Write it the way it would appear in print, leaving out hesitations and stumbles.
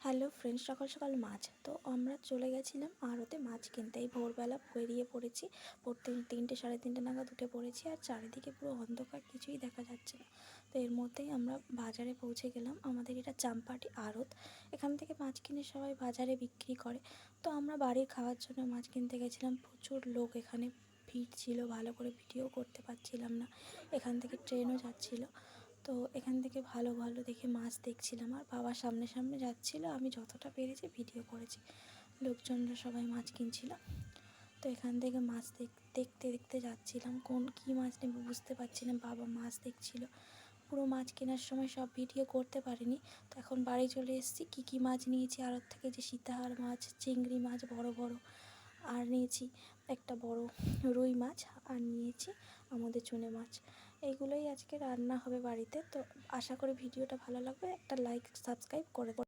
Hello friends, সকাল সকাল মাছ তো আমরা চলে গেছিলাম আড়তে মাছ কিনতে। এই ভোরবেলা বেরিয়ে পড়েছি, পড়তে 3টে সাড়ে 3টে নাগাদ উঠে পড়েছি। আর চারিদিকে পুরো অন্ধকার, কিছুই দেখা যাচ্ছে না। তো এর মধ্যেই আমরা বাজারে পৌঁছে গেলাম। আমাদের এটা চাম্পাটি আড়ত, এখান থেকে মাছ কিনে সবাই বাজারে বিক্রি করে। তো আমরা বাড়ির খাওয়ার জন্য মাছ কিনতে গেছিলাম। প্রচুর লোক এখানে ভিড় ছিল, ভালো করে ভিডিও করতে পারছিলাম না। এখান থেকে ট্রেনও যাচ্ছিলো, তো এখান থেকে ভালো ভালো দেখে মাছ দেখছিলাম। আর বাবার সামনে সামনে যাচ্ছিলো, আমি যতটা পেরেছি ভিডিও করেছি। লোকজনরা সবাই মাছ কিনছিল। তো এখান থেকে মাছ দেখতে দেখতে যাচ্ছিলাম, কী মাছ নেব বুঝতে পারছিলাম। বাবা মাছ দেখছিল। পুরো মাছ কেনার সময় সব ভিডিও করতে পারিনি। তো এখন বাড়ি চলে এসেছি। কী মাছ নিয়েছি আড়ত থেকে, যে সীতাহার মাছ, চিংড়ি মাছ বড় বড়, আর নিয়েছি একটা বড় রুই মাছ, আর নিয়েছি আমাদের চুনে মাছ। এইগুলোই আজকে রান্না হবে বাড়িতে। তো আশা করি ভিডিওটা ভালো লাগবে। একটা লাইক সাবস্ক্রাইব করে